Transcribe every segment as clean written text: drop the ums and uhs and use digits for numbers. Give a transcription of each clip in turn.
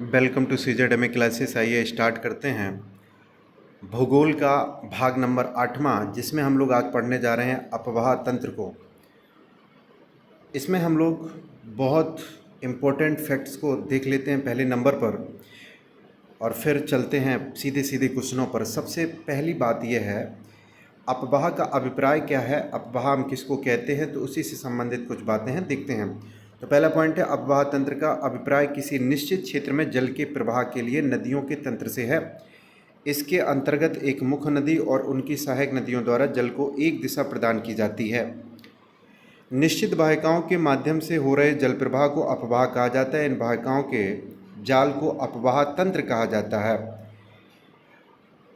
Welcome to CZMA classes. आइए start करते हैं भूगोल का भाग नंबर 8वां, जिसमें हम लोग आज पढ़ने जा रहे हैं अपवाह तंत्र को। इसमें हम लोग बहुत इम्पोर्टेंट फैक्ट्स को देख लेते हैं पहले नंबर पर और फिर चलते हैं सीधे सीधे क्वेश्चनों पर। सबसे पहली बात यह है, अपवाह का अभिप्राय क्या है, अपवाह हम किसको कहते हैं, तो उसी से संबंधित कुछ बातें हैं, देखते हैं। तो पहला पॉइंट है, अपवाह तंत्र का अभिप्राय किसी निश्चित क्षेत्र में जल के प्रवाह के लिए नदियों के तंत्र से है। इसके अंतर्गत एक मुख्य नदी और उनकी सहायक नदियों द्वारा जल को एक दिशा प्रदान की जाती है। निश्चित वाहिकाओं के माध्यम से हो रहे जल प्रवाह को अपवाह कहा जाता है। इन वाहिकाओं के जाल को अपवाह तंत्र कहा जाता है।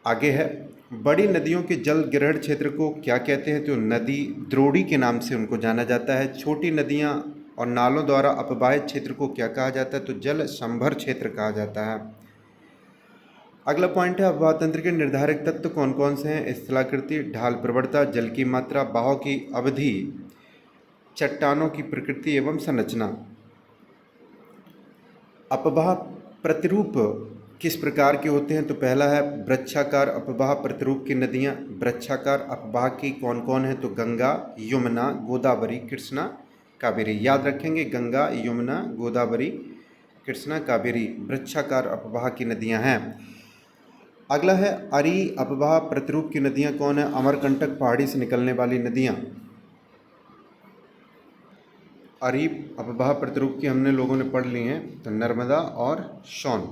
आगे है, बड़ी नदियों के जल ग्रहण क्षेत्र को क्या कहते हैं, तो नदी द्रोणी के नाम से उनको जाना जाता है। छोटी नदियां और नालों द्वारा अपवाहित क्षेत्र को क्या कहा जाता है, तो जल संभर क्षेत्र कहा जाता है। अगला पॉइंट है, अपवाह तंत्र के निर्धारक तत्व कौन कौन से हैं। स्थलाकृति, ढाल प्रवणता, जल की मात्रा, बहाव की अवधि, चट्टानों की प्रकृति एवं संरचना। अपवाह प्रतिरूप किस प्रकार के होते हैं, तो पहला है वृक्षाकार अपवाह प्रतिरूप की नदियाँ। वृक्षाकार अपवाह की कौन कौन है, तो गंगा, यमुना, गोदावरी, कृष्णा, कावेरी। याद रखेंगे, गंगा, यमुना, गोदावरी, कृष्णा, कावेरी वृक्षाकार अपवाह की नदियाँ हैं। अगला है अरी अपवाह प्रतिरूप की नदियाँ कौन है। अमरकंटक पहाड़ी से निकलने वाली नदियाँ। अरी अपवाह प्रतिरूप की हमने लोगों ने पढ़ ली हैं, तो नर्मदा और सोन।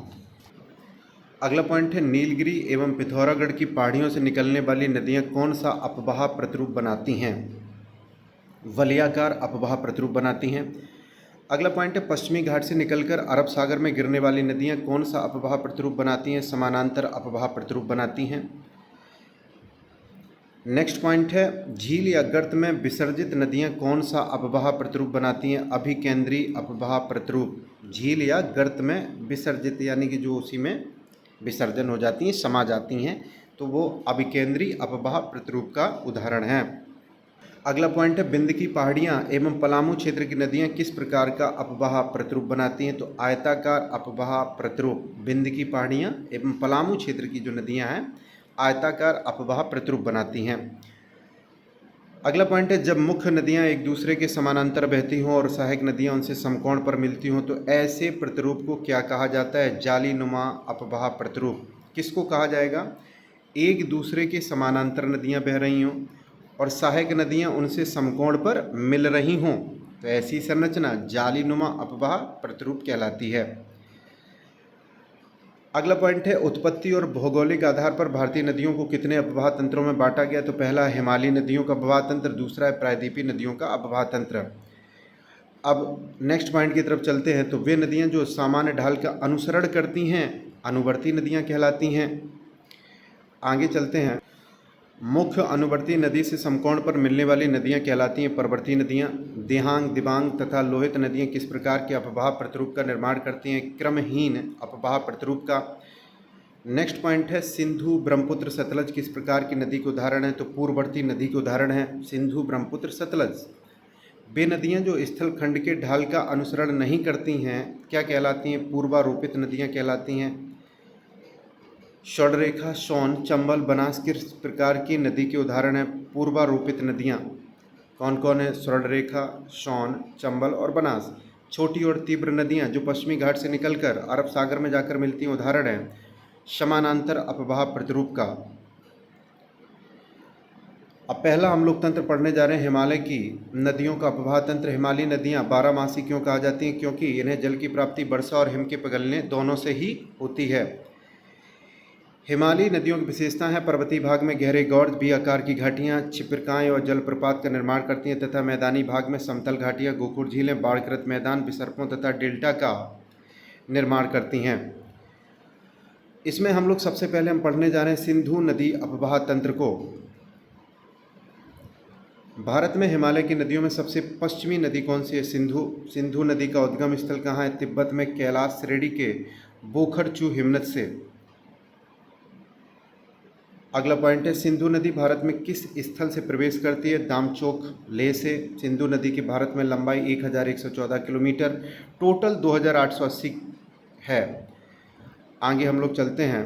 अगला पॉइंट है, नीलगिरी एवं पिथौरागढ़ की पहाड़ियों से निकलने वाली नदियाँ कौन सा अपवाह प्रतिरूप बनाती हैं। वलयाकार अपवाह प्रतिरूप बनाती हैं। अगला पॉइंट है, पश्चिमी घाट से निकलकर अरब सागर में गिरने वाली नदियाँ कौन सा अपवाह प्रतिरूप बनाती हैं। समानांतर अपवाह प्रतिरूप बनाती हैं। नेक्स्ट पॉइंट है, झील या गर्त में विसर्जित नदियाँ कौन सा अपवाह प्रतिरूप बनाती हैं। अभिकेंद्री अपवाह प्रतिरूप। झील या गर्त में विसर्जित यानी कि जो उसी में विसर्जन हो जाती हैं, समा जाती हैं, तो वो अभिकेंद्री अपवाह प्रतिरूप का उदाहरण है। अगला पॉइंट है, बिंद की पहाड़ियाँ एवं पलामू क्षेत्र की नदियाँ किस प्रकार का अपवाह प्रतिरूप बनाती हैं, तो आयताकार अपवाह प्रतिरूप। बिंद की पहाड़ियाँ एवं पलामू क्षेत्र की जो नदियाँ हैं, आयताकार अपवाह प्रतिरूप बनाती हैं। अगला पॉइंट है, जब मुख्य नदियाँ एक दूसरे के समानांतर बहती हों और सहायक नदियाँ उनसे समकोण पर मिलती हों, तो ऐसे प्रतिरूप को क्या कहा जाता है। जाली नुमा अपवाह प्रतिरूप। किसको कहा जाएगा, एक दूसरे के समानांतर नदियाँ बह रही हों और सहायक नदियाँ उनसे समकोण पर मिल रही हों, तो ऐसी संरचना जाली नुमा अपवाह प्रतिरूप कहलाती है। अगला पॉइंट है, उत्पत्ति और भौगोलिक आधार पर भारतीय नदियों को कितने अपवाह तंत्रों में बांटा गया, तो पहला है हिमालयी नदियों का अपवाह तंत्र, दूसरा है प्रायद्वीपीय नदियों का अपवाह तंत्र। अब नेक्स्ट पॉइंट की तरफ चलते हैं, तो वे नदियां जो सामान्य ढाल का अनुसरण करती हैं अनुवर्ती नदियां कहलाती हैं। आगे चलते हैं, मुख्य अनुवर्ती नदी से समकोण पर मिलने वाली नदियां कहलाती हैं परवर्ती नदियां। देहांग, दिबांग तथा लोहित नदियां किस प्रकार के अपवाह प्रतिरूप का निर्माण करती हैं। क्रमहीन अपवाह प्रतिरूप का। नेक्स्ट पॉइंट है, सिंधु, ब्रह्मपुत्र, सतलज किस प्रकार की नदी के उदाहरण है, तो पूर्ववर्ती नदी के उदाहरण है सिंधु, ब्रह्मपुत्र, सतलज। वे नदियां जो स्थल खंड के ढाल का अनुसरण नहीं करती हैं क्या कहलाती हैं, पूर्वारोपित नदियां कहलाती हैं। षड्रेखा, सोन, चंबल, बनास किस प्रकार की नदी के उदाहरण हैं, पूर्वारोपित नदियां। कौन कौन है, षड्रेखा, सोन, चंबल और बनास। छोटी और तीव्र नदियां जो पश्चिमी घाट से निकलकर अरब सागर में जाकर मिलती हैं, उदाहरण है समानांतर अपवाह प्रतिरूप का। अब पहला हम लोग तंत्र पढ़ने जा रहे हैं, हिमालय की नदियों का अपवाह तंत्र। हिमालयी नदियां 12 मासी क्यों कहा जाती हैं, क्योंकि इन्हें जल की प्राप्ति वर्षा और हिम के पिघलने दोनों से ही होती है। हिमालयी नदियों की विशेषता है, पर्वतीय भाग में गहरे गौर्ज भी आकार की घाटियाँ, छिपरकाएँ और जलप्रपात का निर्माण करती हैं तथा मैदानी भाग में समतल घाटियाँ, गोकुर झीलें, बाढ़ग्रस्त मैदान, विसर्पों तथा डेल्टा का निर्माण करती हैं। इसमें हम लोग सबसे पहले हम पढ़ने जा रहे हैं सिंधु नदी अपवाह तंत्र को। भारत में हिमालय की नदियों में सबसे पश्चिमी नदी कौन सी है, सिंधु। सिंधु नदी का उद्गम स्थल कहाँ है, तिब्बत में कैलाश श्रेणी के बोखरचू हिमनद से। अगला पॉइंट है, सिंधु नदी भारत में किस स्थल से प्रवेश करती है, दामचोक लेह से। सिंधु नदी की भारत में लंबाई 1114 किलोमीटर, टोटल 2880 है। आगे हम लोग चलते हैं।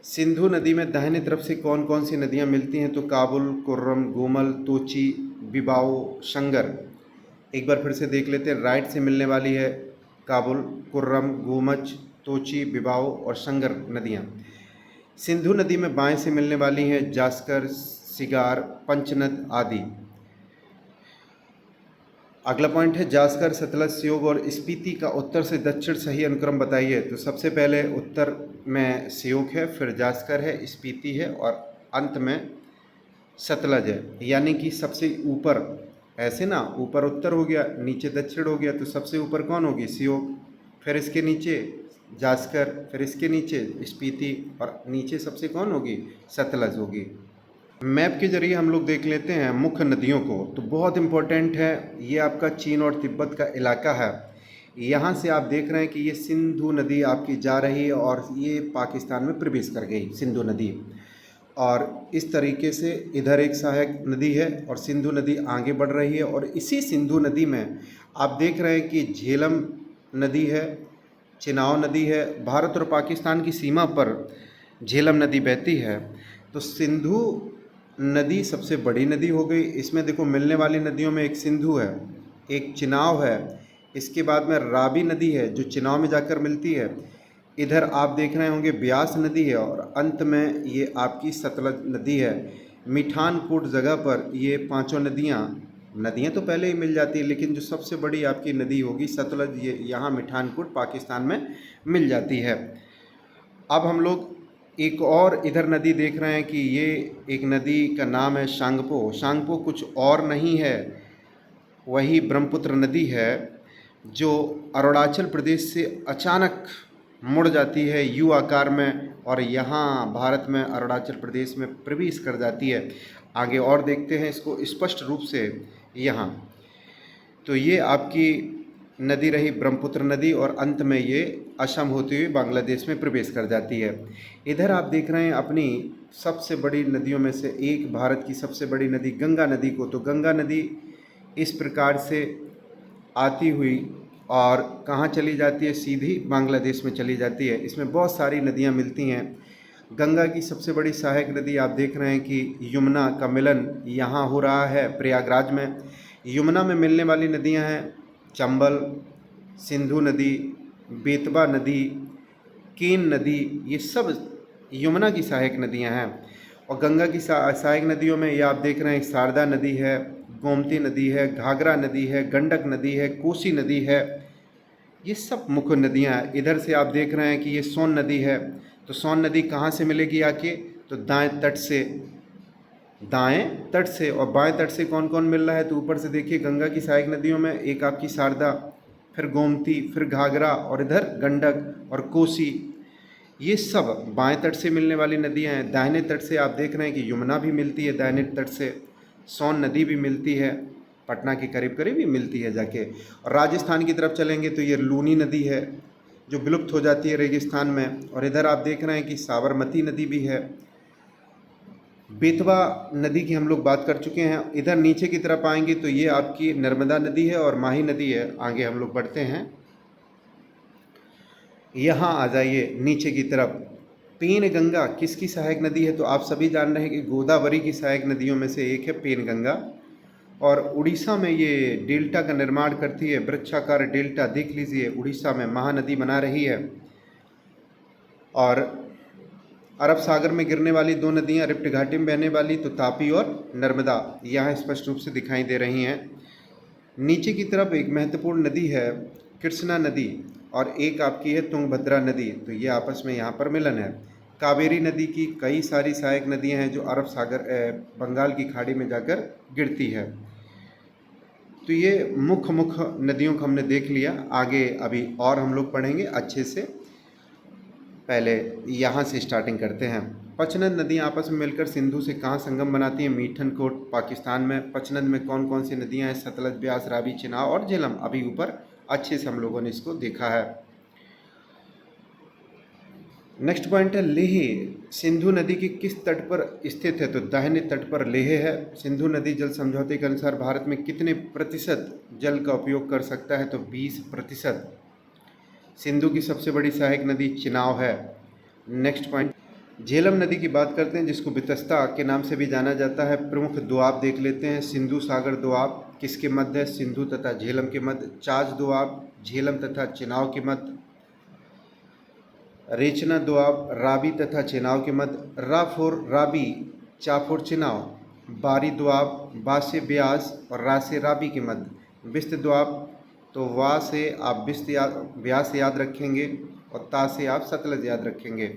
सिंधु नदी में दाहिने तरफ से कौन कौन सी नदियाँ मिलती हैं? तो काबुल, कुर्रम, गोमल, तोची, बिबाओ, शंगर। एक बार फिर से देख लेते हैं। राइट से मिलने वाली है काबुल, कुर्रम, गोमच, तोची, बिबाओ और शंगर नदियाँ। सिंधु नदी में बाएं से मिलने वाली हैं जास्कर, सिगार, पंचनद आदि। अगला पॉइंट है जास्कर, सतलज, श्योक और स्पीति का उत्तर से दक्षिण सही अनुक्रम बताइए। तो सबसे पहले उत्तर में श्योक है, फिर जास्कर है, स्पीति है और अंत में सतलज है। यानी कि सबसे ऊपर, ऐसे ना, ऊपर उत्तर हो गया, नीचे दक्षिण हो गया, तो सबसे ऊपर कौन होगी? श्योक, फिर इसके नीचे जास्कर, फिर इसके नीचे स्पीति और नीचे सबसे कौन होगी? सतलज होगी। मैप के जरिए हम लोग देख लेते हैं मुख्य नदियों को। तो बहुत इम्पोर्टेंट है, ये आपका चीन और तिब्बत का इलाका है। यहाँ से आप देख रहे हैं कि ये सिंधु नदी आपकी जा रही है और ये पाकिस्तान में प्रवेश कर गई सिंधु नदी। और इस तरीके से इधर एक सहायक नदी है और सिंधु नदी आगे बढ़ रही है। और इसी सिंधु नदी में आप देख रहे हैं कि झेलम नदी है, चिनाव नदी है। भारत और पाकिस्तान की सीमा पर झेलम नदी बहती है। तो सिंधु नदी सबसे बड़ी नदी हो गई। इसमें देखो मिलने वाली नदियों में एक सिंधु है, एक चिनाव है, इसके बाद में रावी नदी है जो चिनाव में जाकर मिलती है। इधर आप देख रहे होंगे ब्यास नदी है और अंत में ये आपकी सतलज नदी है। मिठानकोट जगह पर ये पांचों नदियाँ तो पहले ही मिल जाती है, लेकिन जो सबसे बड़ी आपकी नदी होगी सतलज, ये यहाँ मिठानकोट पाकिस्तान में मिल जाती है। अब हम लोग एक और इधर नदी देख रहे हैं कि ये एक नदी का नाम है शांगपो। शांगपो कुछ और नहीं है, वही ब्रह्मपुत्र नदी है जो अरुणाचल प्रदेश से अचानक मुड़ जाती है यू आकार में और यहाँ भारत में अरुणाचल प्रदेश में प्रवेश कर जाती है। आगे और देखते हैं इसको स्पष्ट रूप से यहाँ। तो ये आपकी नदी रही ब्रह्मपुत्र नदी और अंत में ये असम होती हुई बांग्लादेश में प्रवेश कर जाती है। इधर आप देख रहे हैं अपनी सबसे बड़ी नदियों में से एक, भारत की सबसे बड़ी नदी गंगा नदी को। तो गंगा नदी इस प्रकार से आती हुई और कहाँ चली जाती है? सीधी बांग्लादेश में चली जाती है। इसमें बहुत सारी नदियाँ मिलती हैं। गंगा की सबसे बड़ी सहायक नदी आप देख रहे हैं कि यमुना का मिलन यहाँ हो रहा है प्रयागराज में। यमुना में मिलने वाली नदियाँ हैं चंबल, सिंधु नदी, बेतवा नदी, केन नदी, ये सब यमुना की सहायक नदियां हैं। और गंगा की सहायक नदियों में ये आप देख रहे हैं शारदा नदी है, गोमती नदी है, घाघरा नदी है, गंडक नदी है, कोसी नदी है, ये सब मुख्य नदियां हैं। इधर से आप देख रहे हैं कि ये सोन नदी है। तो सोन नदी कहाँ से मिलेगी आके? तो दाएं तट से और बाएं तट से कौन कौन मिल रहा है? तो ऊपर से देखिए गंगा की सहायक नदियों में एक आपकी शारदा, फिर गोमती, फिर घाघरा और इधर गंडक और कोसी, ये सब बाएं तट से मिलने वाली नदियां हैं। दाहिने तट से आप देख रहे हैं कि यमुना भी मिलती है, दाहिने तट से सोन नदी भी मिलती है, पटना के करीब करीब ही मिलती है जाके। और राजस्थान की तरफ चलेंगे तो ये लूनी नदी है जो विलुप्त हो जाती है रेगिस्तान में। और इधर आप देख रहे हैं कि साबरमती नदी भी है। बेतवा नदी की हम लोग बात कर चुके हैं। इधर नीचे की तरफ आएंगे तो ये आपकी नर्मदा नदी है और माही नदी है। आगे हम लोग बढ़ते हैं, यहाँ आ जाइए नीचे की तरफ। पेनगंगा किसकी सहायक नदी है? तो आप सभी जान रहे हैं कि गोदावरी की सहायक नदियों में से एक है पेनगंगा। और उड़ीसा में ये डेल्टा का निर्माण करती है, वृक्षाकार डेल्टा देख लीजिए, उड़ीसा में महानदी बना रही है। और अरब सागर में गिरने वाली दो नदियां, रिफ्ट घाटी में बहने वाली, तो तापी और नर्मदा यहाँ स्पष्ट रूप से दिखाई दे रही हैं। नीचे की तरफ एक महत्वपूर्ण नदी है कृष्णा नदी और एक आपकी है तुंगभद्रा नदी। तो ये आपस में यहाँ पर मिलन है। कावेरी नदी की कई सारी सहायक नदियाँ हैं जो अरब सागर बंगाल की खाड़ी में जाकर गिरती है। तो ये मुख्य नदियों को हमने देख लिया। आगे अभी और हम लोग पढ़ेंगे अच्छे से। पहले यहाँ से स्टार्टिंग करते हैं। पचनद नदियाँ आपस में मिलकर सिंधु से कहाँ संगम बनाती हैं? मीठनकोट पाकिस्तान में। पचनद में कौन कौन सी नदियाँ हैं? सतलज, ब्यास, रावी, चिनाब और झेलम। अभी ऊपर अच्छे से हम लोगों ने इसको देखा है। नेक्स्ट पॉइंट है लेह। सिंधु नदी के किस तट पर स्थित है? तो दाहिने तट पर लेह है। सिंधु नदी जल समझौते के अनुसार भारत में कितने प्रतिशत जल का उपयोग कर सकता है? तो 20%। सिंधु की सबसे बड़ी सहायक नदी चिनाब है। नेक्स्ट पॉइंट, झेलम नदी की बात करते हैं जिसको बितस्ता के नाम से भी जाना जाता है। प्रमुख दोआब देख लेते हैं। सिंधु सागर दोआब किसके मध्य है? सिंधु तथा झेलम के मध्य। चाच दोआब झेलम तथा चिनाब के मध्य। रेचना दोआब रावी तथा चिनाब के मध्य। राफोर रावी चाफोर चिनाब। बारी दोआब बा से ब्यास और रा से रावी के मध्य। बिस्त दोआब तो वा से आप ब्यास याद रखेंगे और ता से आप सतलज याद रखेंगे।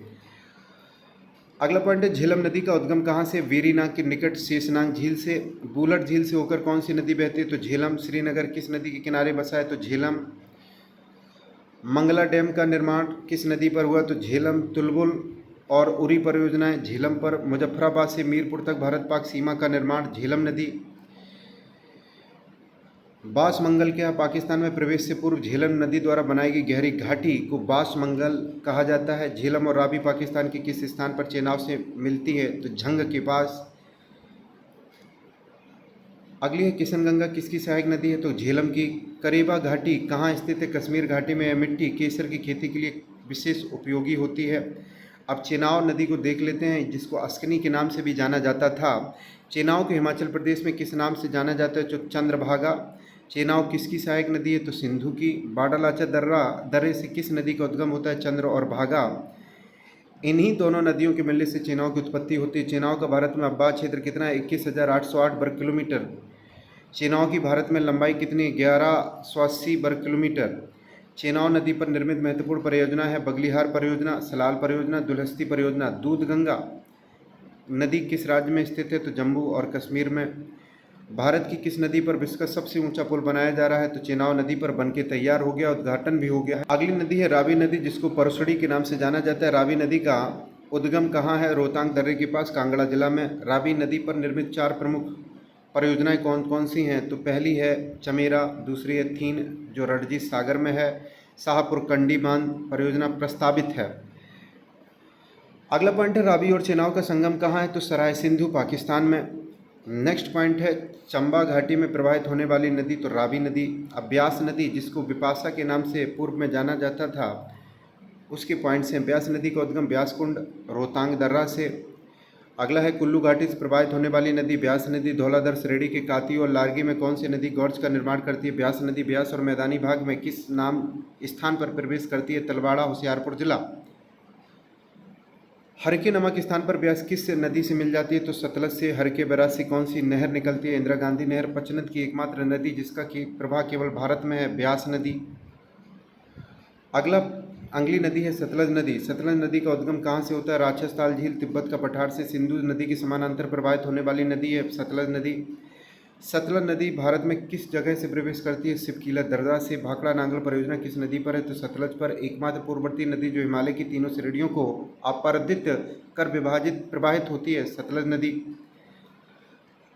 अगला पॉइंट है, झेलम नदी का उद्गम कहाँ से? वेरीनाग के निकट शेषनाग झील से। बुलट झील से होकर कौन सी नदी बहती है? तो झेलम। श्रीनगर किस नदी के किनारे बसा है? तो झेलम। मंगला डैम का निर्माण किस नदी पर हुआ? तो झेलम। तुलबुल और उरी परियोजनाएं झेलम पर। मुजफ्फराबाद से मीरपुर तक भारत पाक सीमा का निर्माण झेलम नदी। बासमंगल के यहाँ पाकिस्तान में प्रवेश से पूर्व झेलम नदी द्वारा बनाई गई गहरी घाटी को बासमंगल कहा जाता है। झेलम और रावी पाकिस्तान के किस स्थान पर चेनाब से मिलती है? तो झंग के पास। अगली है, किशनगंगा किसकी सहायक नदी है? तो झेलम की। करेबा घाटी कहाँ स्थित है? कश्मीर घाटी में। मिट्टी केसर की खेती के लिए विशेष उपयोगी होती है। अब चेनाब नदी को देख लेते हैं जिसको अस्कनी के नाम से भी जाना जाता था। चेनाब को हिमाचल प्रदेश में किस नाम से जाना जाता है? तो चंद्रभागा। चेनाब किसकी सहायक नदी है? तो सिंधु की। बाडालाचा दर्रे से किस नदी का उद्गम होता है? चंद्र और भागा। इन्हीं दोनों नदियों के मिलने से चेनाब की उत्पत्ति होती है। चेनाब का भारत में अब्बाह क्षेत्र कितना है? 21,808 वर्ग किलोमीटर। चेनाब की भारत में लंबाई कितनी? 1180 वर्ग किलोमीटर। चेनाब नदी पर निर्मित महत्वपूर्ण परियोजना है बगलिहार परियोजना, सलाल परियोजना, दुलहस्ती परियोजना। दूधगंगा नदी किस राज्य में स्थित है? तो जम्मू और कश्मीर में। भारत की किस नदी पर विश्व का सबसे ऊंचा पुल बनाया जा रहा है? तो चेनाब नदी पर बनके तैयार हो गया, उद्घाटन भी हो गया है। अगली नदी है रावी नदी जिसको परसड़ी के नाम से जाना जाता है। रावी नदी का उद्गम कहाँ है? रोहतांग दर्रे के पास, कांगड़ा जिला में। रावी नदी पर निर्मित 4 प्रमुख परियोजनाएं कौन कौन सी हैं? तो पहली है चमेरा, दूसरी है थीन जो रणजीत सागर में है। शाहपुर कंडी बांध परियोजना प्रस्तावित है। अगला पॉइंट है, रावी और चेनाब का संगम कहाँ है? तो सराय सिंधु पाकिस्तान में। नेक्स्ट पॉइंट है, चंबा घाटी में प्रवाहित होने वाली नदी तो रावी नदी। अब ब्यास नदी जिसको बिपाशा के नाम से पूर्व में जाना जाता था उसके पॉइंट्स हैं। ब्यास नदी का उद्गम ब्यास कुंड रोहतांग दर्रा से। अगला है, कुल्लू घाटी से प्रवाहित होने वाली नदी ब्यास नदी। धौलाधर श्रेणी के काती और लारगी में कौन सी नदी गौर्ज का निर्माण करती है? ब्यास नदी। ब्यास और मैदानी भाग में किस नाम स्थान पर प्रवेश करती है? तलवाड़ा, होशियारपुर जिला। हरके नमक स्थान पर ब्यास किस नदी से मिल जाती है? तो सतलज से। हरके बैराज से कौन सी नहर निकलती है? इंदिरा गांधी नहर। पचनद की एकमात्र नदी जिसका प्रवाह केवल भारत में है, ब्यास नदी। अगली नदी है सतलज नदी। सतलज नदी का उद्गम कहाँ से होता है? राक्षस ताल झील, तिब्बत का पठार से। सिंधु नदी के समानांतर प्रवाहित होने वाली नदी है सतलज नदी। सतलज नदी भारत में किस जगह से प्रवेश करती है? सिपकीला दर्रा से। भाखड़ा नांगल परियोजना किस नदी पर है? तो सतलज पर। एकमात्र पूर्ववर्ती नदी जो हिमालय की तीनों श्रेणियों को अपरदित कर प्रवाहित होती है, सतलज नदी।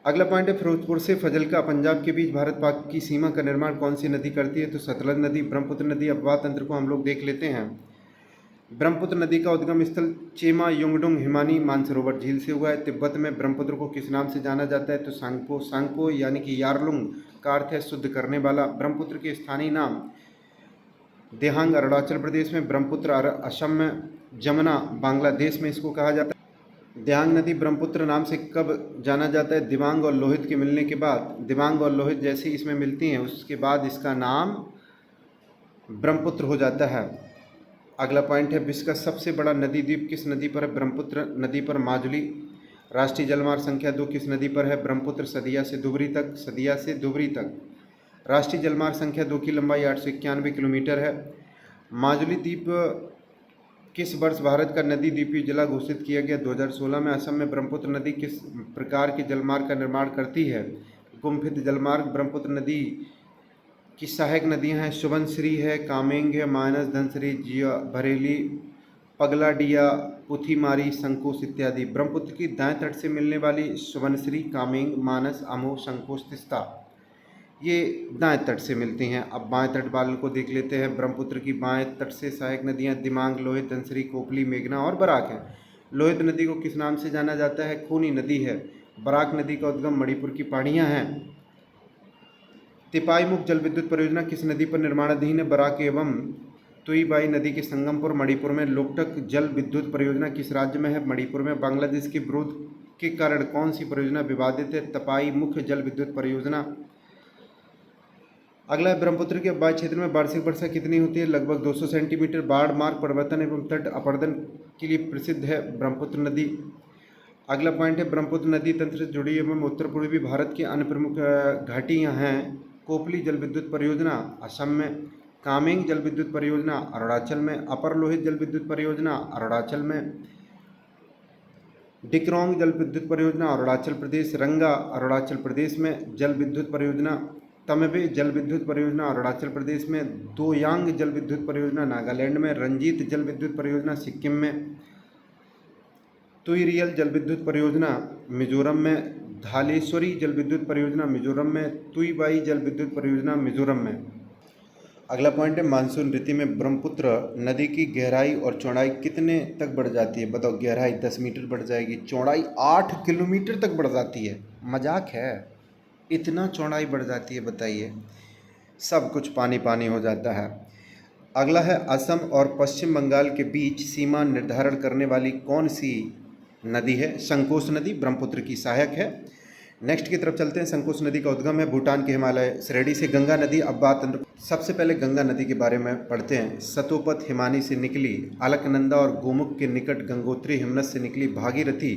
अगला पॉइंट है, फिरोजपुर से फजलका पंजाब के बीच भारत पाक की सीमा का निर्माण कौन सी नदी करती है? तो सतलज नदी। ब्रह्मपुत्र नदी अपवाह तंत्र को हम लोग देख लेते हैं। ब्रह्मपुत्र नदी का उद्गम स्थल चेमा योंगडुंग हिमानी मानसरोवर झील से हुआ है। तिब्बत में ब्रह्मपुत्र को किस नाम से जाना जाता है? तो सांगपो। सांगपो यानी कि यारलुंग का अर्थ है शुद्ध करने वाला। ब्रह्मपुत्र के स्थानीय नाम देहांग अरुणाचल प्रदेश में, ब्रह्मपुत्र असम में, जमुना बांग्लादेश में इसको कहा जाता है। देहांग नदी ब्रह्मपुत्र नाम से कब जाना जाता है? दिबांग और लोहित के मिलने के बाद। दिबांग और लोहित जैसे इसमें मिलती हैं उसके बाद इसका नाम ब्रह्मपुत्र हो जाता है। अगला पॉइंट है, विश्व का सबसे बड़ा नदी द्वीप किस नदी पर है? ब्रह्मपुत्र नदी पर। माजुली। राष्ट्रीय जलमार्ग संख्या 2 किस नदी पर है? ब्रह्मपुत्र। सदिया से धुबरी तक। सदिया से धुबरी तक। राष्ट्रीय जलमार्ग संख्या 2 की लंबाई 891 किलोमीटर है। माजुली द्वीप किस वर्ष भारत का नदी द्वीपीय जिला घोषित किया गया? 2016 में। असम में ब्रह्मपुत्र नदी किस प्रकार के जलमार्ग का निर्माण करती है? गुम्फित जलमार्ग। ब्रह्मपुत्र नदी की सहायक नदियां हैं सुबनसिरी है, कामेंग है, मानस, धनसिरी, जिया, भरेली, पगलाडिया, पुथीमारी, संकोश इत्यादि। ब्रह्मपुत्र की दाएं तट से मिलने वाली सुबनसिरी, कामेंग, मानस, अमोह, संकोश, तिस्ता ये दाएं तट से मिलती हैं। अब बाएं तट वाले को देख लेते हैं। ब्रह्मपुत्र की बाएं तट से सहायक नदियां दिमांग, लोहित, धनसिरी, कोपली, मेघना और बराक हैं। लोहित नदी को किस नाम से जाना जाता है? खूनी नदी है। बराक नदी का उद्गम मणिपुर की पहाड़ियां हैं। तिपाई मुख जल विद्युत परियोजना किस नदी पर निर्माणाधीन है? बराक एवं तुईबाई नदी के संगमपुर मणिपुर में लोकटक जल विद्युत परियोजना किस राज्य में है? मणिपुर में। बांग्लादेश के विरोध के कारण कौन सी परियोजना विवादित है? तपाई मुख्य जल विद्युत परियोजना। अगला है, ब्रह्मपुत्र के अववाही क्षेत्र में वार्षिक वर्षा कितनी होती है? लगभग 200 सेंटीमीटर। बाढ़, मार्ग परिवर्तन एवं तट अपरदन के लिए प्रसिद्ध है ब्रह्मपुत्र नदी। अगला पॉइंट है, ब्रह्मपुत्र नदी तंत्र से जुड़ी एवं उत्तर पूर्वी भारत की अन्य प्रमुख घाटियाँ हैं। कोपली जल विद्युत परियोजना असम में, कामेंग जल विद्युत परियोजना अरुणाचल में, अपर लोहित जल विद्युत परियोजना अरुणाचल में, डिक्रोंग जल विद्युत परियोजना अरुणाचल प्रदेश, रंगा अरुणाचल प्रदेश में जल विद्युत परियोजना, तमबे जल विद्युत परियोजना अरुणाचल प्रदेश में, दोयांग जल विद्युत परियोजना नागालैंड में, रंजीत जल विद्युत परियोजना सिक्किम में, तुईरियल जल विद्युत परियोजना मिजोरम में, धालेश्वरी जल विद्युत परियोजना मिजोरम में, तुईबाई जल विद्युत परियोजना मिजोरम में। अगला पॉइंट है, मानसून ऋतु में ब्रह्मपुत्र नदी की गहराई और चौड़ाई कितने तक बढ़ जाती है? बताओ। गहराई 10 मीटर बढ़ जाएगी, चौड़ाई 8 किलोमीटर तक बढ़ जाती है। मजाक है, इतना चौड़ाई बढ़ जाती है, बताइए। सब कुछ पानी पानी हो जाता है। अगला है, असम और पश्चिम बंगाल के बीच सीमा निर्धारण करने वाली कौन सी नदी है? संकोश नदी ब्रह्मपुत्र की सहायक है। नेक्स्ट की तरफ चलते हैं। संकोश नदी का उद्गम है भूटान के हिमालय श्रेणी से। गंगा नदी अब बात, सबसे पहले गंगा नदी के बारे में पढ़ते हैं। सतोपथ हिमानी से निकली, अलकनंदा और गोमुख के निकट गंगोत्री हिमनद से निकली भागीरथी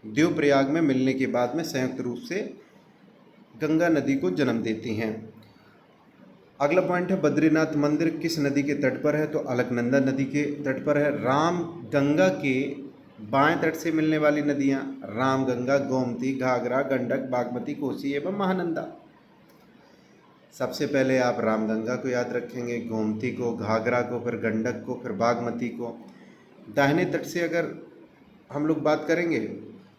देवप्रयाग में मिलने के बाद में संयुक्त रूप से गंगा नदी को जन्म देती हैं। अगला पॉइंट है, बद्रीनाथ मंदिर किस नदी के तट पर है? तो अलकनंदा नदी के तट पर है। राम गंगा के बाएं तट से मिलने वाली नदियां राम गंगा, गोमती, घाघरा, गंडक, बागमती, कोसी एवं महानंदा। सबसे पहले आप रामगंगा को याद रखेंगे, गोमती को, घाघरा को, फिर गंडक को, फिर बागमती को। दाहिने तट से अगर हम लोग बात करेंगे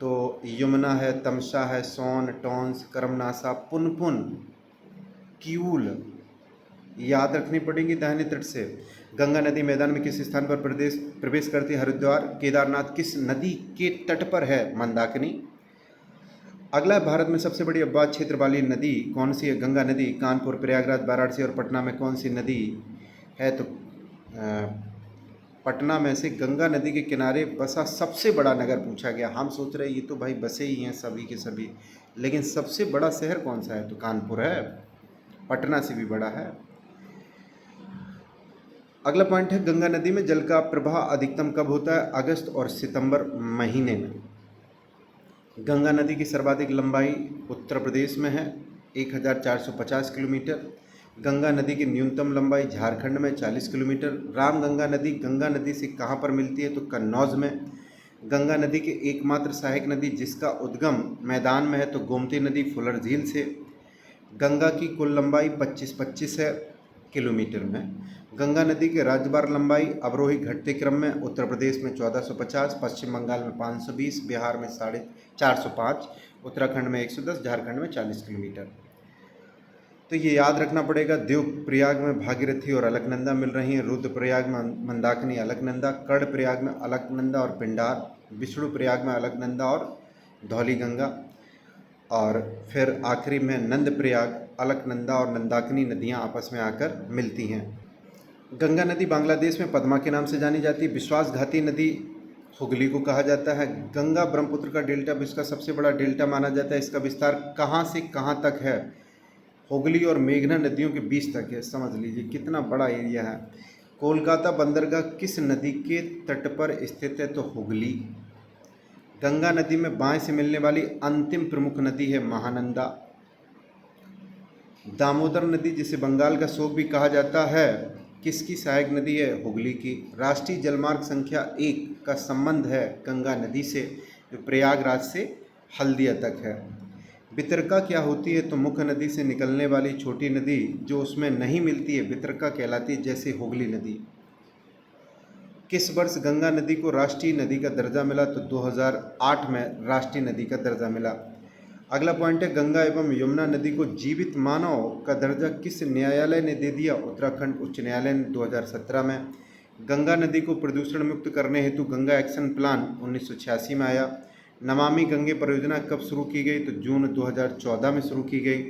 तो यमुना है, तमसा है, सोन, टोंस, करमनासा, पुनपुन, किऊल याद रखनी पड़ेगी दाहिने तट से। गंगा नदी मैदान में किस स्थान पर प्रवेश करती है? हरिद्वार। केदारनाथ किस नदी के तट पर है? मंदाकिनी। अगला है, भारत में सबसे बड़ी अववाही क्षेत्र वाली नदी कौन सी है? गंगा नदी। कानपुर, प्रयागराज, वाराणसी और पटना में कौन सी नदी है? तो पटना में से गंगा नदी के किनारे बसा सबसे बड़ा नगर पूछा गया। हम सोच रहे हैं ये तो भाई बसे ही हैं सभी के सभी, लेकिन सबसे बड़ा शहर कौन सा है? तो कानपुर है, पटना से भी बड़ा है। अगला पॉइंट है, गंगा नदी में जल का प्रवाह अधिकतम कब होता है? अगस्त और सितंबर महीने में। गंगा नदी की सर्वाधिक लंबाई उत्तर प्रदेश में है, 1450 किलोमीटर। गंगा नदी की न्यूनतम लंबाई झारखंड में 40 किलोमीटर। रामगंगा नदी गंगा नदी से कहाँ पर मिलती है? तो कन्नौज में। गंगा नदी की एकमात्र सहायक नदी जिसका उद्गम मैदान में है तो गोमती नदी फुलर झील से। गंगा की कुल लंबाई 25 है किलोमीटर में। गंगा नदी की राज्यवार लंबाई अवरोही घटते क्रम में उत्तर प्रदेश में 1450, पश्चिम बंगाल में 520, बिहार में 405, उत्तराखंड में 110, झारखंड में 40 किलोमीटर। तो ये याद रखना पड़ेगा। देवप्रयाग में भागीरथी और अलकनंदा मिल रही हैं, रुद्रप्रयाग में मंदाकिनी, अलकनंदा, कर्णप्रयाग में अलकनंदा और पिंडार, विष्णुप्रयाग में अलकनंदा और धौलीगंगा, और फिर आखिरी में नंदप्रयाग, अलकनंदा और नंदाकिनी नदियाँ आपस में आकर मिलती हैं। गंगा नदी बांग्लादेश में पद्मा के नाम से जानी जाती है। विश्वासघाती नदी हुगली को कहा जाता है। गंगा ब्रह्मपुत्र का डेल्टा विश्व का सबसे बड़ा डेल्टा माना जाता है। इसका विस्तार कहाँ से कहाँ तक है? हुगली और मेघना नदियों के बीच तक है। समझ लीजिए कितना बड़ा एरिया है। कोलकाता बंदरगाह किस नदी के तट पर स्थित है? तो हुगली। गंगा नदी में बाएं से मिलने वाली अंतिम प्रमुख नदी है महानंदा। दामोदर नदी जिसे बंगाल का शोक भी कहा जाता है किसकी सहायक नदी है? हुगली की। राष्ट्रीय जलमार्ग संख्या 1 का संबंध है गंगा नदी से, जो प्रयागराज से हल्दिया तक है। वितरका क्या होती है? तो मुख्य नदी से निकलने वाली छोटी नदी जो उसमें नहीं मिलती है वितरका कहलाती है, जैसे हुगली नदी। किस वर्ष गंगा नदी को राष्ट्रीय नदी का दर्जा मिला? तो 2008 में राष्ट्रीय नदी का दर्जा मिला। अगला पॉइंट है, गंगा एवं यमुना नदी को जीवित मानव का दर्जा किस न्यायालय ने दे दिया? उत्तराखंड उच्च न्यायालय ने 2017 में। गंगा नदी को प्रदूषण मुक्त करने हेतु गंगा एक्शन प्लान 1986 में आया। नमामि गंगे परियोजना कब शुरू की गई? तो जून 2014 में शुरू की गई।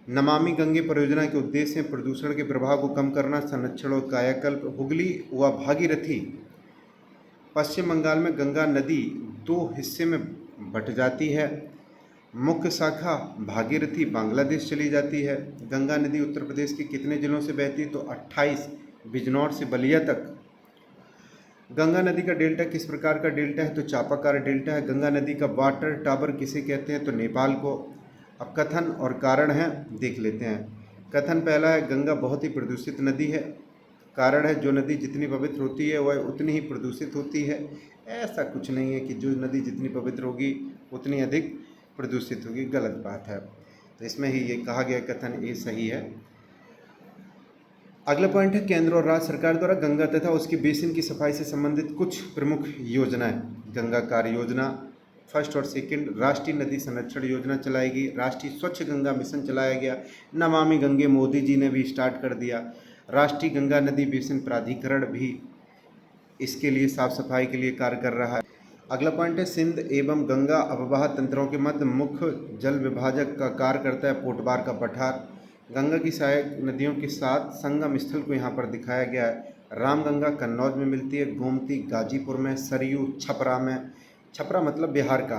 नमामि गंगे परियोजना के उद्देश्य हैं प्रदूषण के प्रभाव को कम करना, संरक्षण और कायाकल्प। हुगली व भागीरथी। पश्चिम बंगाल में गंगा नदी दो हिस्से में बट जाती है। मुख्य शाखा भागीरथी बांग्लादेश चली जाती है। गंगा नदी उत्तर प्रदेश के कितने जिलों से बहती है? तो 28, बिजनौर से बलिया तक। गंगा नदी का डेल्टा किस प्रकार का डेल्टा है? तो चापाकार डेल्टा है। गंगा नदी का वाटर टावर किसे कहते हैं? तो नेपाल को। अब कथन और कारण है, देख लेते हैं। कथन पहला है, गंगा बहुत ही प्रदूषित नदी है। कारण है, जो नदी जितनी पवित्र होती है वह उतनी ही प्रदूषित होती है। ऐसा कुछ नहीं है कि जो नदी जितनी पवित्र होगी उतनी अधिक प्रदूषित होगी, गलत बात है। तो इसमें ही ये कहा गया कथन ये सही है। अगला पॉइंट है, केंद्र और राज्य सरकार द्वारा गंगा तथा उसकी बेसिन की सफाई से संबंधित कुछ प्रमुख योजनाएं। गंगा कार्य योजना फर्स्ट और सेकंड। राष्ट्रीय नदी संरक्षण योजना चलाई गई। राष्ट्रीय स्वच्छ गंगा मिशन चलाया गया। नमामि गंगे मोदी जी ने भी स्टार्ट कर दिया। राष्ट्रीय गंगा नदी बेसिन प्राधिकरण भी इसके लिए साफ सफाई के लिए कार्य कर रहा है। अगला पॉइंट है, सिंध एवं गंगा अववाह तंत्रों के मध्य मुख्य जल विभाजक का कार्य करता है पोटबार का पठार। गंगा की सहायक नदियों के साथ संगम स्थल को यहाँ पर दिखाया गया है। रामगंगा कन्नौज में मिलती है। गोमती गाजीपुर में। सरयू छपरा में। छपरा मतलब बिहार का।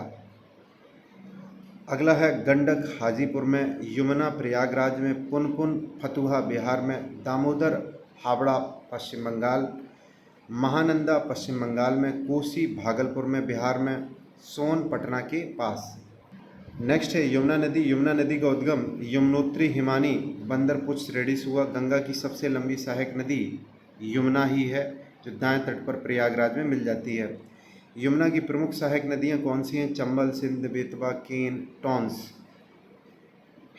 अगला है, गंडक हाजीपुर में। यमुना प्रयागराज में। पुनपुन फतुहा बिहार में। दामोदर हावड़ा पश्चिम बंगाल। महानंदा पश्चिम बंगाल में। कोसी भागलपुर में बिहार में। सोन पटना के पास। नेक्स्ट है यमुना नदी। यमुना नदी का उद्गम यमुनोत्री हिमानी बंदरपुच श्रेणी से हुआ। गंगा की सबसे लंबी सहायक नदी यमुना ही है, जो दाएं तट पर प्रयागराज में मिल जाती है। यमुना की प्रमुख सहायक नदियां कौन सी हैं? चंबल, सिंध, बेतवा, केन, टॉन्स,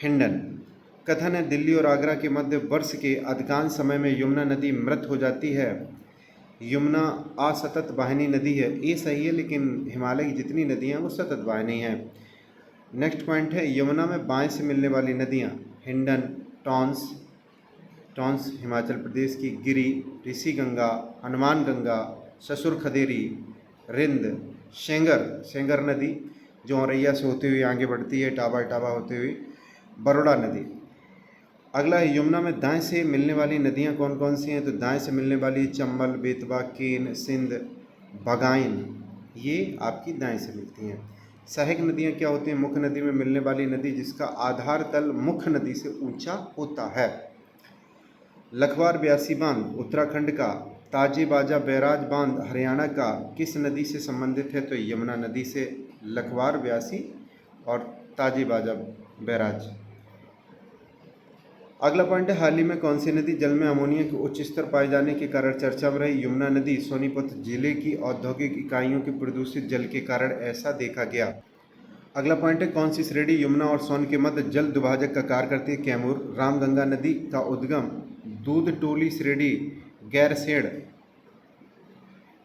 हिंडन। कथन है, दिल्ली और आगरा के मध्य वर्ष के अधिकांश समय में यमुना नदी मृत हो जाती है। यमुना असतत वाहिनी नदी है, ये सही है, लेकिन हिमालय की जितनी नदियाँ हैं वो सतत वाहिनी हैं। नेक्स्ट पॉइंट है, यमुना में बाएं से मिलने वाली नदियाँ। हिंडन, टॉन्स, टॉन्स हिमाचल प्रदेश की। गिरी, ऋषि गंगा, हनुमान गंगा, ससुर खदेरी, रिंद, शेंगर, शेंगर नदी जो औरैया से होते हुए आगे बढ़ती है, टाबा टाबा होते हुए, बरोड़ा नदी। अगला है, यमुना में दाएं से मिलने वाली नदियां कौन कौन सी हैं? तो दाएं से मिलने वाली चंबल, बेतवा, केन, सिंध, बगाइन, ये आपकी दाएं से मिलती हैं। सहायक नदियां क्या होती हैं? मुख्य नदी में मिलने वाली नदी जिसका आधार तल मुख्य नदी से ऊंचा होता है। लखवार ब्यासी बांध उत्तराखंड का। ताजे बाजा बैराज बांध हरियाणा का किस नदी से संबंधित है? तो यमुना नदी से। लखवार ब्यासी और ताजे बाजा बैराज। अगला पॉइंट है, हाल ही में कौन सी नदी जल में अमोनिया के उच्च स्तर पाए जाने के कारण चर्चा में रही? यमुना नदी। सोनीपत जिले की औद्योगिक इकाइयों के प्रदूषित जल के कारण ऐसा देखा गया। अगला पॉइंट है, कौन सी श्रेणी यमुना और सोन के मध्य जल दुभाजक का कार्य करती है? कैमूर। रामगंगा नदी का उद्गम दूध टोली श्रेणी गैरसेण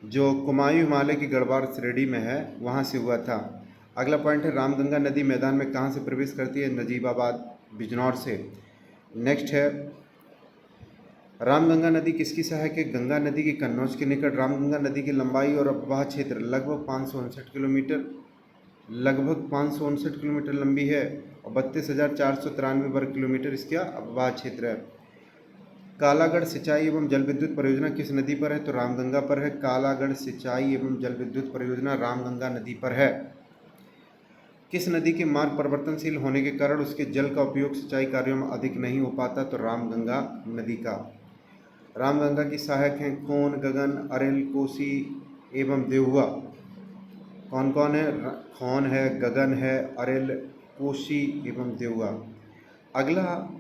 जो कुमायूं हिमालय की गढ़वाल श्रेणी में है वहाँ से हुआ था। अगला पॉइंट है, रामगंगा नदी मैदान में कहाँ से प्रवेश करती है? नजीबाबाद, बिजनौर से। नेक्स्ट है, रामगंगा नदी किसकी सहायक है? गंगा नदी की। कन्नौज के निकट। रामगंगा नदी की लंबाई और अपवाह क्षेत्र लगभग 559 किलोमीटर, लगभग 559 किलोमीटर लंबी है और 32,493 वर्ग किलोमीटर इसका अपवाह क्षेत्र है। कालागढ़ सिंचाई एवं जल विद्युत परियोजना किस नदी पर है? तो रामगंगा पर है। कालागढ़ सिंचाई एवं जल विद्युत परियोजना रामगंगा नदी पर है। किस नदी के मार्ग परिवर्तनशील होने के कारण उसके जल का उपयोग सिंचाई कार्यों में अधिक नहीं हो पाता? तो रामगंगा नदी का। रामगंगा की सहायक हैं कोन, गगन, अरिल, कोसी एवं देहुआ। कौन कौन है? खोन है, गगन है, अरिल, कोसी एवं देहुआ। अगला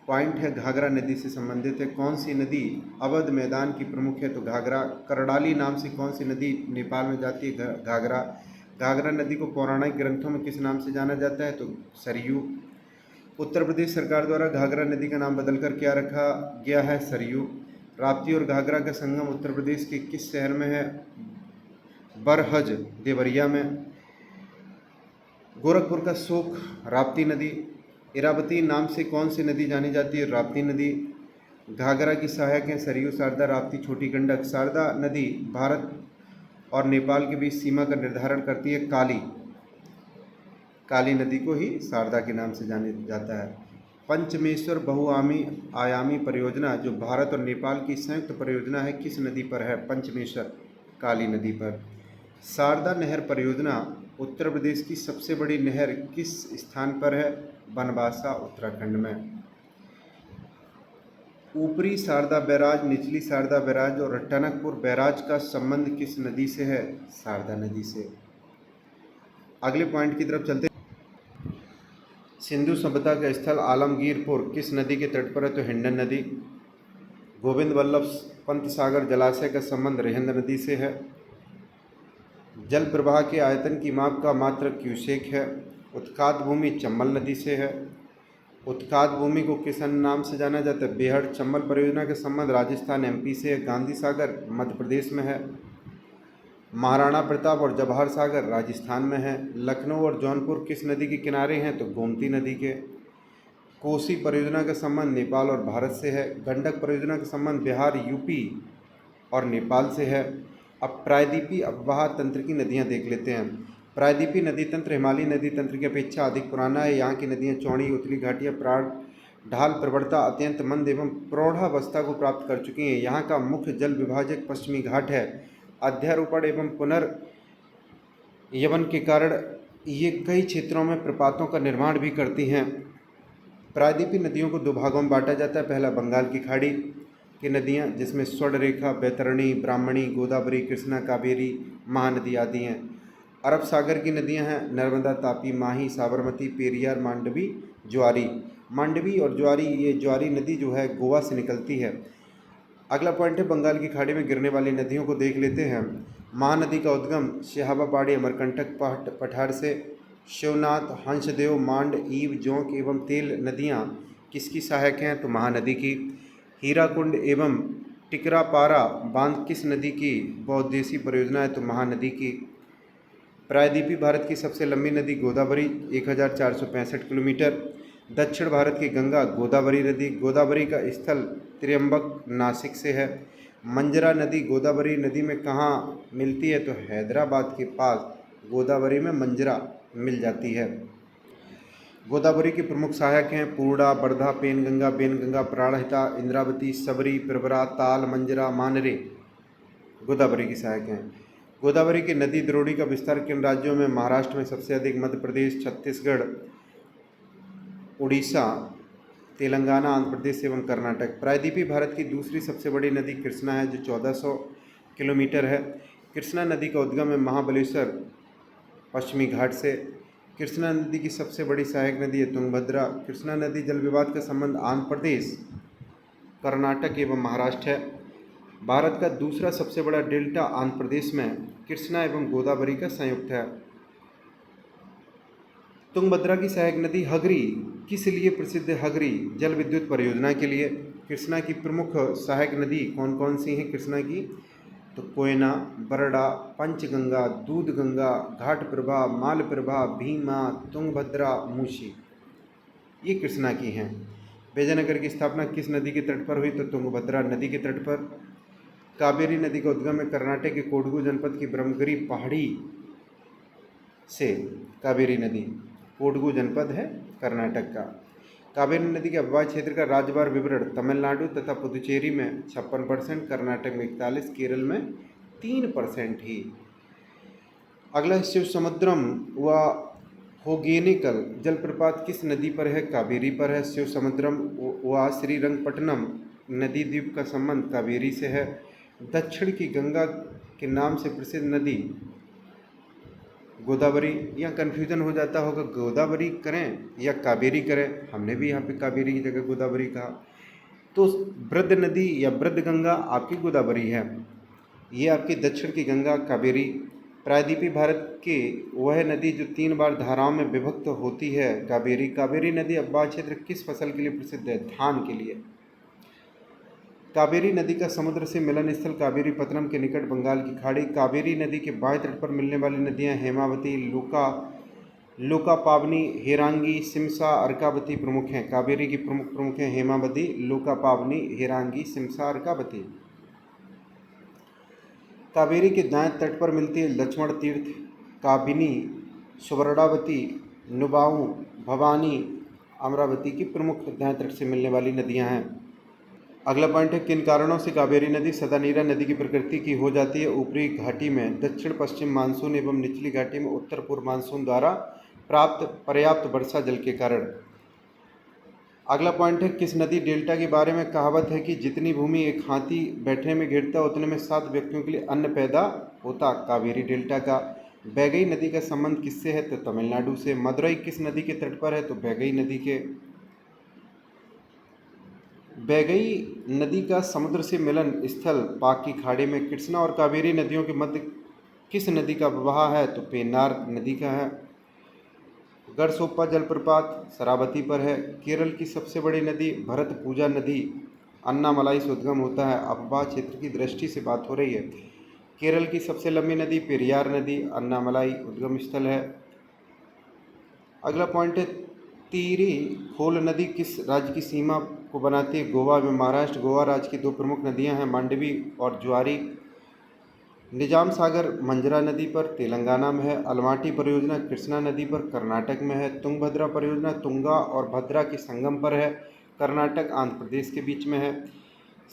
पॉइंट है, घाघरा नदी से संबंधित है। कौन सी नदी अवध मैदान की प्रमुख है? तो घाघरा। करडाली नाम से कौन सी नदी नेपाल में जाती है? घाघरा। घाघरा नदी को पौराणिक ग्रंथों में किस नाम से जाना जाता है? तो सरयू। उत्तर प्रदेश सरकार द्वारा घाघरा नदी का नाम बदलकर क्या रखा गया है? सरयू। राप्ती और घाघरा का संगम उत्तर प्रदेश के किस शहर में है? बरहज, देवरिया में। गोरखपुर का शोक राप्ती नदी। इरावती नाम से कौन सी नदी जानी जाती है? राप्ती नदी। घाघरा की सहायक हैं सरयू, शारदा, राप्ती, छोटी गंडक। शारदा नदी भारत और नेपाल के बीच सीमा का निर्धारण करती है। काली, काली नदी को ही शारदा के नाम से जाना जाता है। पंचमेश्वर बहुआयामी आयामी परियोजना जो भारत और नेपाल की संयुक्त परियोजना है किस नदी पर है? पंचमेश्वर, काली नदी पर। शारदा नहर परियोजना उत्तर प्रदेश की सबसे बड़ी नहर किस स्थान पर है? बनवासा, उत्तराखंड में। ऊपरी शारदा बैराज, निचली शारदा बैराज और टनकपुर बैराज का संबंध किस नदी से है? शारदा नदी से। अगले पॉइंट की तरफ चलते। सिंधु सभ्यता का स्थल आलमगीरपुर किस नदी के तट पर है? तो हिंडन नदी। गोविंद वल्लभ पंत सागर जलाशय का संबंध रिहंद नदी से है। जल प्रवाह के आयतन की माप का मात्रक क्यूसेक है। उत्खात भूमि चंबल नदी से है। उत्खात भूमि को किस अन्य नाम से जाना जाता है? बेहड़। चंबल परियोजना का संबंध राजस्थान एमपी से है। गांधी सागर मध्य प्रदेश में है। महाराणा प्रताप और जवाहर सागर राजस्थान में है। लखनऊ और जौनपुर किस नदी के किनारे हैं? तो गोमती नदी के। कोसी परियोजना का संबंध नेपाल और भारत से है। गंडक परियोजना का संबंध बिहार, यूपी और नेपाल से है। अब प्रायद्वीपीय अववाह तंत्र की नदियां देख लेते हैं। प्रायद्वीपीय नदी तंत्र हिमालयी नदी तंत्र की अपेक्षा अधिक पुराना है। यहाँ की नदियाँ चौड़ी, उथली घाटियाँ, प्राण ढाल प्रवणता, अत्यंत मंद एवं प्रौढ़ावस्था को प्राप्त कर चुकी हैं। यहाँ का मुख्य जल विभाजक पश्चिमी घाट है। अध्यारोपण एवं पुनर्यवन के कारण ये कई क्षेत्रों में प्रपातों का निर्माण भी करती हैं। प्रायद्वीपीय नदियों को दो भागों में बांटा जाता है। पहला बंगाल की खाड़ी की नदियाँ जिसमें स्वर्णरेखा, बैतरणी, ब्राह्मणी, गोदावरी, कृष्णा, कावेरी, महानदी आदि हैं। अरब सागर की नदियाँ हैं नर्मदा, तापी, माही, साबरमती, पेरियार, मांडवी, ज्वारी। मांडवी और ज्वारी, ये ज्वारी नदी जो है गोवा से निकलती है। अगला पॉइंट है बंगाल की खाड़ी में गिरने वाली नदियों को देख लेते हैं। महानदी का उद्गम सिहाबापाड़ी, अमरकंटक पठार से। शिवनाथ, हंसदेव, मांड, ईव, जोंक एवं तेल नदियाँ किसकी सहायक हैं? तो महानदी की। हीराकुंड एवं टिकरापारा बांध किस नदी की बहुउद्देशीय परियोजना है? तो महानदी की। प्रायद्वीपीय भारत की सबसे लंबी नदी गोदावरी 1465 किलोमीटर। दक्षिण भारत की गंगा गोदावरी नदी। गोदावरी का स्थल त्र्यंबक, नासिक से है। मंजरा नदी गोदावरी नदी में कहाँ मिलती है? तो हैदराबाद के पास गोदावरी में मंजरा मिल जाती है। गोदावरी की प्रमुख सहायक हैं पूर्णा, बरधा, बेनगंगा, प्राणहिता, इंद्रावती, सबरी, प्रवरा, ताल, मंजरा, मानरे गोदावरी की सहायक हैं। गोदावरी की नदी द्रोणी का विस्तार किन राज्यों में? महाराष्ट्र में सबसे अधिक, मध्य प्रदेश, छत्तीसगढ़, उड़ीसा, तेलंगाना, आंध्र प्रदेश एवं कर्नाटक। प्रायद्वीपीय भारत की दूसरी सबसे बड़ी नदी कृष्णा है जो 1400 किलोमीटर है। कृष्णा नदी का उद्गम है महाबलेश्वर पश्चिमी घाट से। कृष्णा नदी की सबसे बड़ी सहायक नदी है तुंगभद्रा। कृष्णा नदी जल विवाद का संबंध आंध्र प्रदेश, कर्नाटक एवं महाराष्ट्र है। भारत का दूसरा सबसे बड़ा डेल्टा आंध्र प्रदेश में कृष्णा एवं गोदावरी का संयुक्त है। तुंगभद्रा की सहायक नदी हगरी किस लिए प्रसिद्ध है? हगरी जल विद्युत परियोजना के लिए। कृष्णा की प्रमुख सहायक नदी कौन कौन सी हैं कृष्णा की? तो कोयना, बरडा, पंचगंगा, दूधगंगा, घाटप्रभा, मालप्रभा, भीमा, तुंगभद्रा, मूसी, ये कृष्णा की हैं। विजयनगर की स्थापना किस नदी के तट पर हुई? तो तुंगभद्रा नदी के तट पर। कावेरी नदी का उद्गम है कर्नाटक के कोडगु जनपद की ब्रह्मगिरी पहाड़ी से। कावेरी नदी कोडगु जनपद है कर्नाटक का। कावेरी नदी के अववाही क्षेत्र का राज्यवार विवरण तमिलनाडु तथा पुदुचेरी में 56%, कर्नाटक में 41%, केरल में 3% ही। अगला शिव समुद्रम व होगेनेकल जलप्रपात किस नदी पर है? कावेरी पर है। शिव समुद्रम व श्रीरंगपट्टनम नदी द्वीप का संबंध कावेरी से है। दक्षिण की गंगा के नाम से प्रसिद्ध नदी गोदावरी। यहाँ कन्फ्यूजन हो जाता होगा गोदावरी करें या कावेरी करें, हमने भी यहाँ पे कावेरी की जगह गोदावरी कहा। तो वृद्ध नदी या वृद्ध गंगा आपकी गोदावरी है, ये आपकी दक्षिण की गंगा कावेरी। प्रायद्वीपीय भारत की वह नदी जो 3 बार धाराओं में विभक्त होती है कावेरी। कावेरी नदी अववाही क्षेत्र किस फसल के लिए प्रसिद्ध है? धान के लिए। कावेरी नदी का समुद्र से मिलन स्थल कावेरीपत्तनम के निकट बंगाल की खाड़ी। कावेरी नदी के बाएं तट पर मिलने वाली नदियां हेमावती, लोकापावनी, हेरांगी, सिमसा, अर्कावती प्रमुख हैं। कावेरी की प्रमुख हैं हेमावती, लोकापावनी, हेरांगी, सिमसा, अर्कावती। कावेरी के दाएं तट पर मिलती है लक्ष्मण तीर्थ, काबिनी, सुवर्णावती, नुबाऊ, भवानी, अमरावती की प्रमुख दाएं तट से मिलने वाली नदियां हैं। अगला पॉइंट है, किन कारणों से कावेरी नदी सदा नीरा नदी की प्रकृति की हो जाती है? ऊपरी घाटी में दक्षिण पश्चिम मानसून एवं निचली घाटी में उत्तर पूर्व मानसून द्वारा प्राप्त पर्याप्त वर्षा जल के कारण। अगला पॉइंट है, किस नदी डेल्टा के बारे में कहावत है कि जितनी भूमि एक हाथी बैठने में घेरता उतने में 7 व्यक्तियों के लिए अन्न पैदा होता? कावेरी डेल्टा का। बैगई नदी का संबंध किससे है? तो तमिलनाडु से। मदुरई किस नदी के तट पर है? तो बैगई नदी के। बैगई नदी का समुद्र से मिलन स्थल पाक की खाड़ी में। कृष्णा और कावेरी नदियों के मध्य किस नदी का प्रवाह है? तो पेन्नार नदी का है। गढ़सोप्पा जलप्रपात शरावती पर है। केरल की सबसे बड़ी नदी भरतपुजा नदी अन्नामलाई से उद्गम होता है। अफवाह क्षेत्र की दृष्टि से बात हो रही है। केरल की सबसे लंबी नदी पेरियार नदी अन्नामलाई उद्गम स्थल है। अगला पॉइंट है, तीरी खोल नदी किस राज्य की सीमा को बनाती है? गोवा में महाराष्ट्र। गोवा राज्य की 2 प्रमुख नदियां हैं, मांडवी और ज्वारी। निजाम सागर मंजरा नदी पर तेलंगाना में है। अलमाटी परियोजना कृष्णा नदी पर कर्नाटक में है। तुंगभद्रा परियोजना तुंगा और भद्रा के संगम पर है, कर्नाटक आंध्र प्रदेश के बीच में है।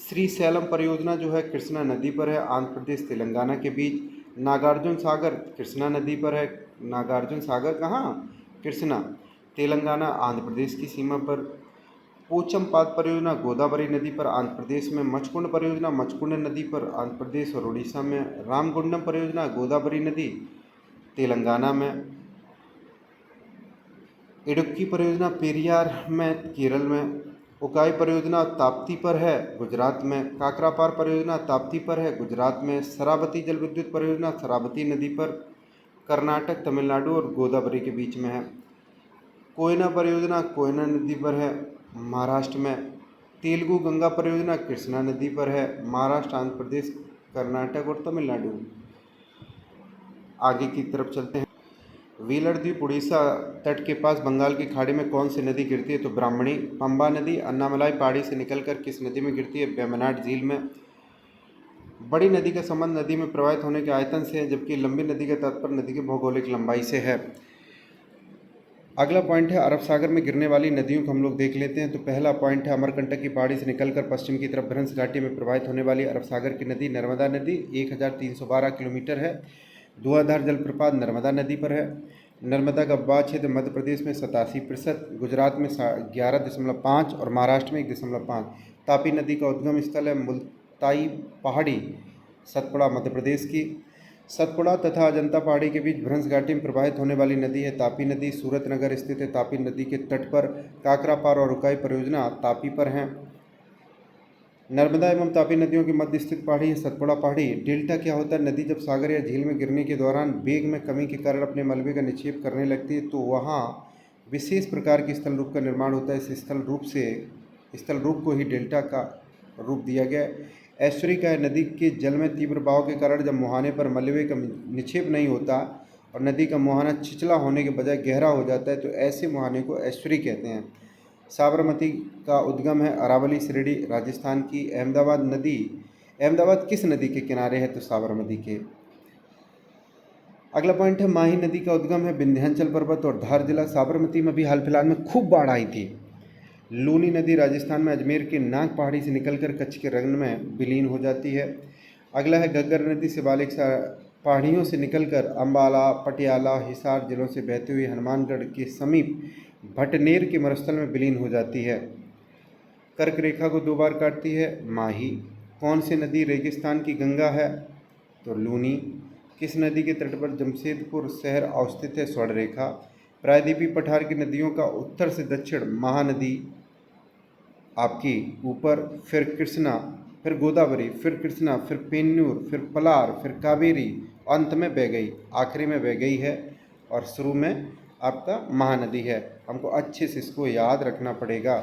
श्रीशैलम परियोजना जो है कृष्णा नदी पर है, आंध्र प्रदेश तेलंगाना के बीच। नागार्जुन सागर कृष्णा नदी पर है। नागार्जुन सागर कहाँ? कृष्णा, तेलंगाना आंध्र प्रदेश की सीमा पर। पोचमपाद परियोजना गोदावरी नदी पर आंध्र प्रदेश में। मचकुंड परियोजना मचकुंड नदी पर आंध्र प्रदेश और उड़ीसा में। रामगुंडम परियोजना गोदावरी नदी तेलंगाना में। इडुक्की परियोजना पेरियार में केरल में। उकाई परियोजना ताप्ती पर है गुजरात में। काकरापार परियोजना ताप्ती पर है गुजरात में। शरावती जल विद्युत परियोजना शरावती नदी पर कर्नाटक तमिलनाडु और गोदावरी के बीच में है। कोयना परियोजना कोयना नदी पर है महाराष्ट्र में। तेलुगु गंगा परियोजना कृष्णा नदी पर है, महाराष्ट्र आंध्र प्रदेश कर्नाटक और तमिलनाडु। आगे की तरफ चलते हैं। व्हीलर द्वीप उड़ीसा तट के पास बंगाल की खाड़ी में कौन सी नदी गिरती है? तो ब्राह्मणी। पंबा नदी अन्नामलाई पहाड़ी से निकलकर किस नदी में गिरती है? वेम्बनाड झील में। बड़ी नदी का संबंध नदी में प्रवाहित होने के आयतन से है, जबकि लंबी नदी का तात्पर्य नदी की भौगोलिक लंबाई से है। अगला पॉइंट है, अरब सागर में गिरने वाली नदियों को हम लोग देख लेते हैं। तो पहला पॉइंट है, अमरकंटक की पहाड़ी से निकलकर पश्चिम की तरफ भ्रंश घाटी में प्रवाहित होने वाली अरब सागर की नदी नर्मदा नदी 1312 किलोमीटर है। धुआंधार जलप्रपात नर्मदा नदी पर है। नर्मदा का बह क्षेत्र मध्य प्रदेश में 87%, गुजरात में 11.5 और महाराष्ट्र में 1.5। तापी नदी का उद्गम स्थल है मुल्ताई पहाड़ी सतपुड़ा मध्य प्रदेश की। सतपुड़ा तथा अजंता पहाड़ी के बीच भ्रंश घाटी में प्रवाहित होने वाली नदी है तापी नदी। सूरतनगर स्थित है तापी नदी के तट पर। काकरापार और उकाई परियोजना तापी पर हैं। नर्मदा एवं तापी नदियों के मध्य स्थित पहाड़ी है सतपुड़ा पहाड़ी। डेल्टा क्या होता है? नदी जब सागर या झील में गिरने के दौरान वेग में कमी के कारण अपने मलबे का निक्षेप करने लगती है तो वहाँ विशेष प्रकार के स्थल रूप का निर्माण होता है। इस स्थल रूप को ही डेल्टा का रूप दिया गया है। ऐश्वरी का है, नदी के जल में तीव्र बहाव के कारण जब मुहाने पर मलबे का निक्षेप नहीं होता और नदी का मुहाना छिछला होने के बजाय गहरा हो जाता है तो ऐसे मुहाने को ऐश्वरी कहते हैं। साबरमती का उद्गम है अरावली श्रेणी राजस्थान की। अहमदाबाद किस नदी के किनारे है? तो साबरमती के। अगला पॉइंट है, माही नदी का उद्गम है विंध्याचल पर्वत और धार जिला। साबरमती में भी हाल फिलहाल में खूब बाढ़ आई थी। लूनी नदी राजस्थान में अजमेर के नाग पहाड़ी से निकलकर कच्छ के रंग में विलीन हो जाती है। अगला है, घग्गर नदी शिवालिक पहाड़ियों से निकलकर अम्बाला पटियाला हिसार जिलों से बहते हुए हनुमानगढ़ के समीप भटनेर के मरुस्थल में विलीन हो जाती है। कर्क रेखा को 2 बार काटती है माही। कौन सी नदी रेगिस्तान की गंगा है? तो लूनी। किस नदी के तट पर जमशेदपुर शहर अवस्थित है? स्वर्ण रेखा। प्रायद्वीपीय पठार की नदियों का उत्तर से दक्षिण महानदी आपकी ऊपर, फिर कृष्णा, फिर गोदावरी, फिर कृष्णा, फिर पेन्नूर, फिर पलार, फिर कावेरी, अंत में बैगई, आखिरी में बैगई है और शुरू में आपका महानदी है। हमको अच्छे से इसको याद रखना पड़ेगा।